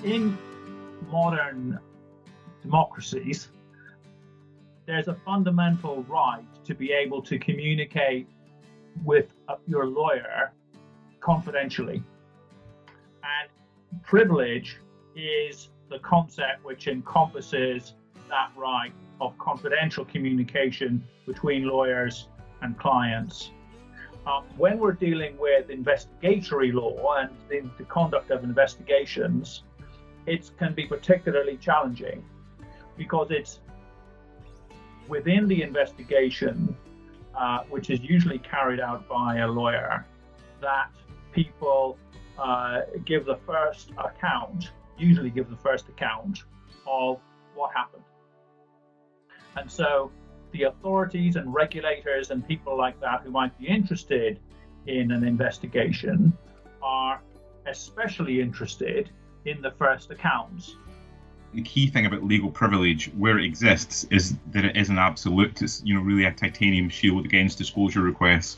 In modern democracies, there's a fundamental right to be able to communicate with your lawyer confidentially. And privilege is the concept which encompasses that right of confidential communication between lawyers and clients. When we're dealing with investigatory law and the conduct of investigations, it can be particularly challenging because it's within the investigation, which is usually carried out by a lawyer, that people give the first account of what happened. And so the authorities and regulators and people like that who might be interested in an investigation are especially interested in the first accounts. The key thing about legal privilege, where it exists, is that it isn't absolute. It's really a titanium shield against disclosure requests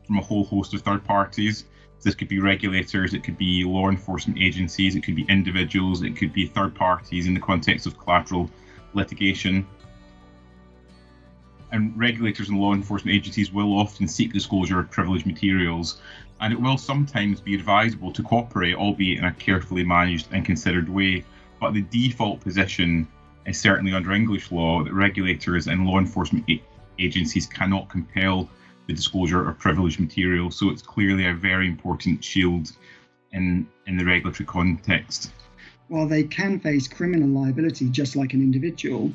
from a whole host of third parties. This could be regulators, it could be law enforcement agencies, it could be individuals, it could be third parties in the context of collateral litigation. And regulators and law enforcement agencies will often seek disclosure of privileged materials, and it will sometimes be advisable to cooperate, albeit in a carefully managed and considered way. But the default position is certainly under English law that regulators and law enforcement agencies cannot compel the disclosure of privileged material. So it's clearly a very important shield in the regulatory context. While they can face criminal liability just like an individual,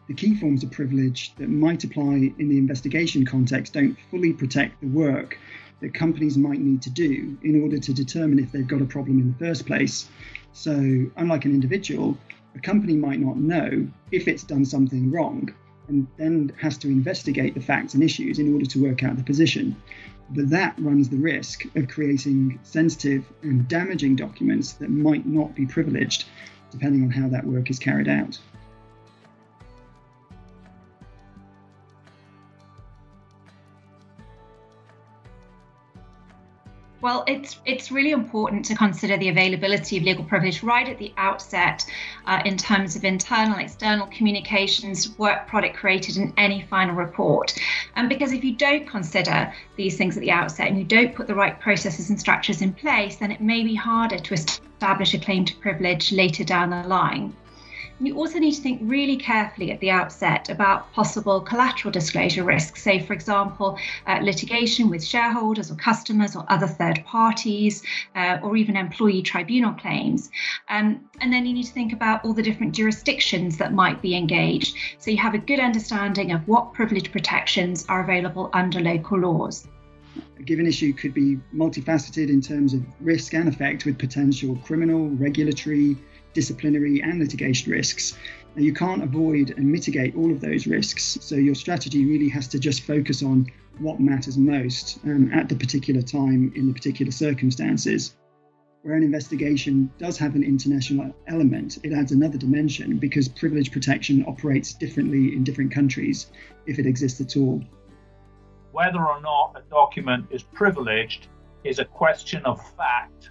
the key forms of privilege that might apply in the investigation context don't fully protect the work that companies might need to do in order to determine if they've got a problem in the first place. So, unlike an individual, a company might not know if it's done something wrong and then has to investigate the facts and issues in order to work out the position. But that runs the risk of creating sensitive and damaging documents that might not be privileged, depending on how that work is carried out. Well, it's really important to consider the availability of legal privilege right at the outset in terms of internal and external communications, work product created in any final report. And because if you don't consider these things at the outset and you don't put the right processes and structures in place, then it may be harder to establish a claim to privilege later down the line. You also need to think really carefully at the outset about possible collateral disclosure risks, say, for example, litigation with shareholders or customers or other third parties, or even employee tribunal claims. And then you need to think about all the different jurisdictions that might be engaged, so you have a good understanding of what privilege protections are available under local laws. A given issue could be multifaceted in terms of risk and effect, with potential criminal, regulatory, disciplinary and litigation risks. Now, you can't avoid and mitigate all of those risks, so your strategy really has to just focus on what matters most at the particular time in the particular circumstances. Where an investigation does have an international element, it adds another dimension because privilege protection operates differently in different countries, if it exists at all. Whether or not a document is privileged is a question of fact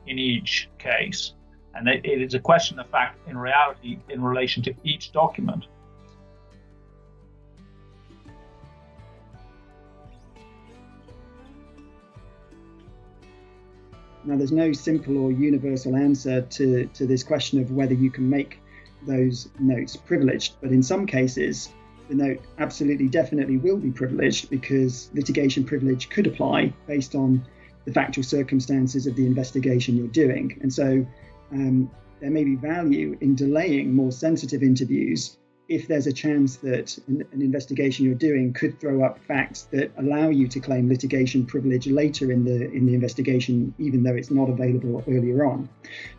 in each case. And it is a question of fact in reality in relation to each document. Now, there's no simple or universal answer to this question of whether you can make those notes privileged, but in some cases, the note absolutely definitely will be privileged because litigation privilege could apply based on the factual circumstances of the investigation you're doing. And so there may be value in delaying more sensitive interviews if there's a chance that an investigation you're doing could throw up facts that allow you to claim litigation privilege later in the investigation, even though it's not available earlier on.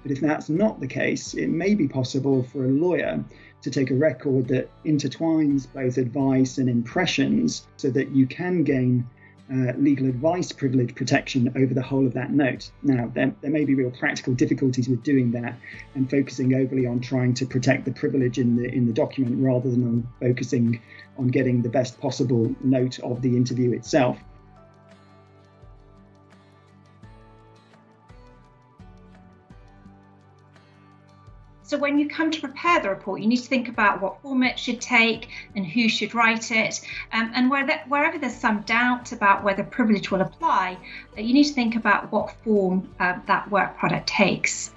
But if that's not the case, it may be possible for a lawyer to take a record that intertwines both advice and impressions so that you can gain legal advice privilege protection over the whole of that note. Now, there may be real practical difficulties with doing that and focusing overly on trying to protect the privilege in the document rather than on focusing on getting the best possible note of the interview itself. So when you come to prepare the report, you need to think about what form it should take and who should write it. And wherever there's some doubt about whether privilege will apply, you need to think about what form that work product takes.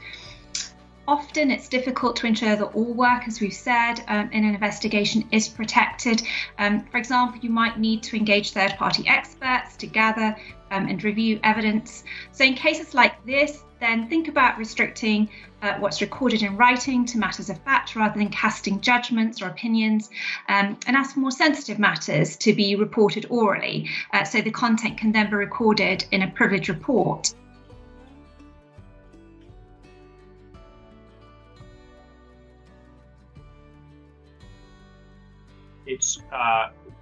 Often it's difficult to ensure that all work, as we've said, in an investigation is protected. For example, you might need to engage third-party experts to gather and review evidence. So in cases like this, then think about restricting what's recorded in writing to matters of fact rather than casting judgments or opinions, and ask for more sensitive matters to be reported orally, so the content can then be recorded in a privilege report. It's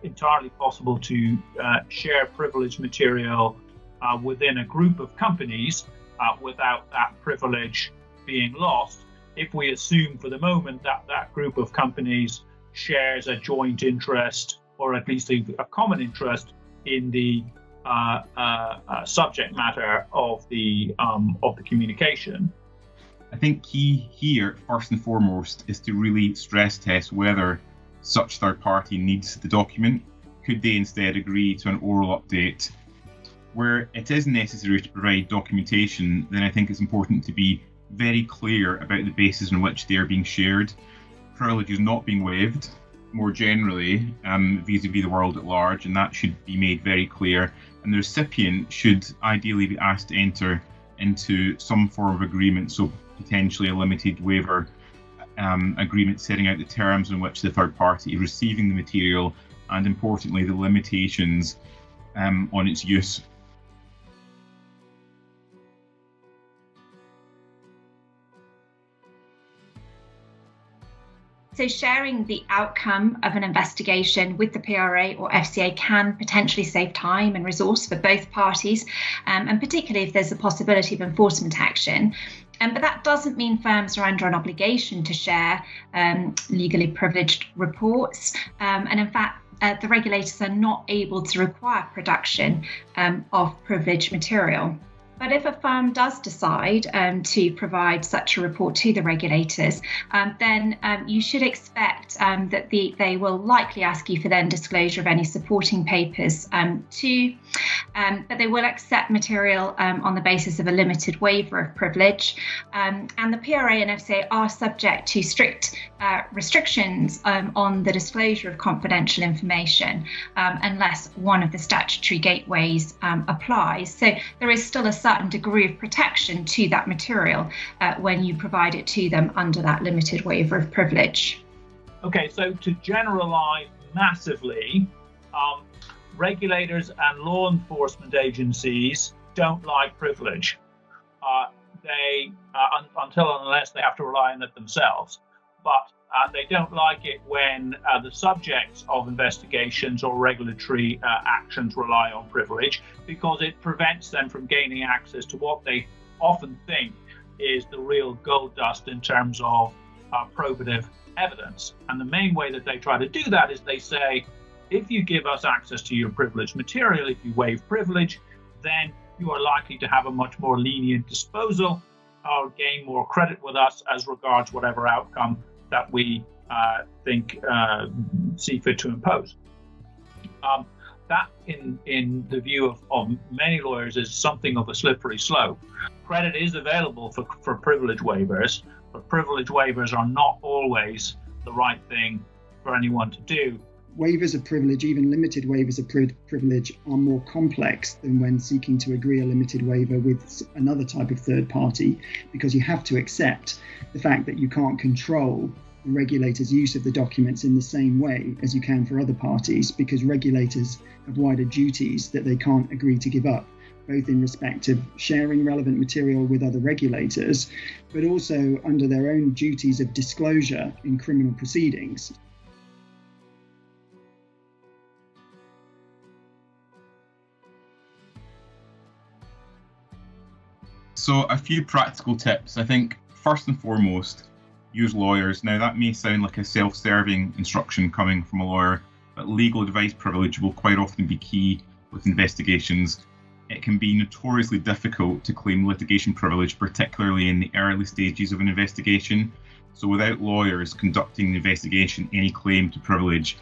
entirely possible to share privileged material within a group of companies without that privilege being lost, if we assume for the moment that that group of companies shares a joint interest, or at least a common interest in the subject matter of the communication. I think key here, first and foremost, is to really stress test whether such third party needs the document. Could they instead agree to an oral update? Where it is necessary to provide documentation, then I think it's important to be very clear about the basis on which they are being shared. Privilege is not being waived more generally vis-a-vis the world at large, and that should be made very clear. And the recipient should ideally be asked to enter into some form of agreement, so potentially a limited waiver agreement setting out the terms in which the third party is receiving the material, and importantly the limitations on its use. So sharing the outcome of an investigation with the PRA or FCA can potentially save time and resource for both parties, and particularly if there's a possibility of enforcement action. But that doesn't mean firms are under an obligation to share legally privileged reports. And in fact, the regulators are not able to require production of privileged material. But if a firm does decide to provide such a report to the regulators, then you should expect that they will likely ask you for then disclosure of any supporting papers too. But they will accept material on the basis of a limited waiver of privilege. And the PRA and FCA are subject to strict restrictions on the disclosure of confidential information unless one of the statutory gateways applies. So there is still a certain degree of protection to that material when you provide it to them under that limited waiver of privilege. Okay, so to generalize massively, regulators and law enforcement agencies don't like privilege. They until and unless they have to rely on it themselves. But they don't like it when the subjects of investigations or regulatory actions rely on privilege, because it prevents them from gaining access to what they often think is the real gold dust in terms of probative evidence. And the main way that they try to do that is they say, if you give us access to your privileged material, if you waive privilege, then you are likely to have a much more lenient disposal or gain more credit with us as regards whatever outcome that we see fit to impose. That, in the view of many lawyers, is something of a slippery slope. Credit is available for privilege waivers, but privilege waivers are not always the right thing for anyone to do. Waivers of privilege, even limited waivers of privilege, are more complex than when seeking to agree a limited waiver with another type of third party, because you have to accept the fact that you can't control the regulator's use of the documents in the same way as you can for other parties, because regulators have wider duties that they can't agree to give up, both in respect of sharing relevant material with other regulators, but also under their own duties of disclosure in criminal proceedings. So a few practical tips. I think first and foremost, use lawyers. Now that may sound like a self-serving instruction coming from a lawyer, but legal advice privilege will quite often be key with investigations. It can be notoriously difficult to claim litigation privilege, particularly in the early stages of an investigation. So without lawyers conducting the investigation, any claim to privilege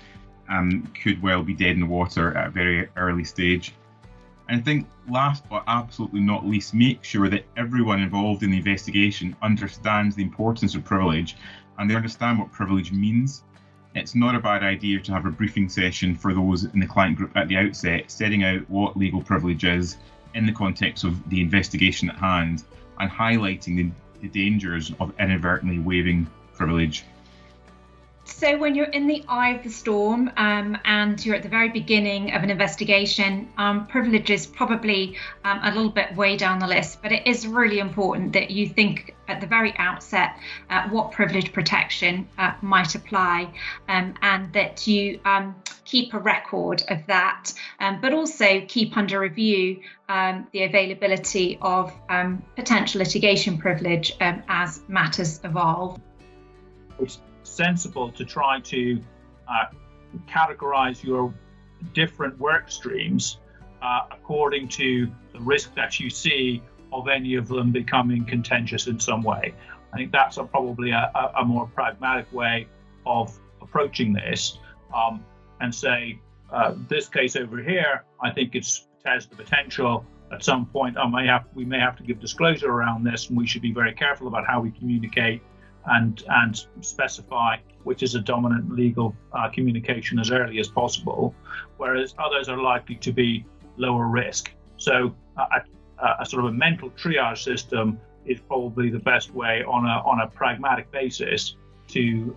could well be dead in the water at a very early stage. And I think last but absolutely not least, make sure that everyone involved in the investigation understands the importance of privilege and they understand what privilege means. It's not a bad idea to have a briefing session for those in the client group at the outset, setting out what legal privilege is in the context of the investigation at hand and highlighting the dangers of inadvertently waiving privilege. So when you're in the eye of the storm and you're at the very beginning of an investigation, privilege is probably a little bit way down the list, but it is really important that you think at the very outset what privilege protection might apply, and that you keep a record of that, but also keep under review the availability of potential litigation privilege as matters evolve. It's sensible to try to categorize your different work streams according to the risk that you see of any of them becoming contentious in some way. I think that's probably a more pragmatic way of approaching this, and say this case over here, I think it has the potential at some point we may have to give disclosure around this, and we should be very careful about how we communicate and specify which is a dominant legal communication as early as possible, whereas others are likely to be lower risk. So a sort of a mental triage system is probably the best way on a pragmatic basis to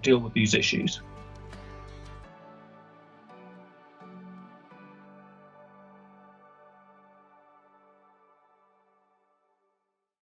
deal with these issues.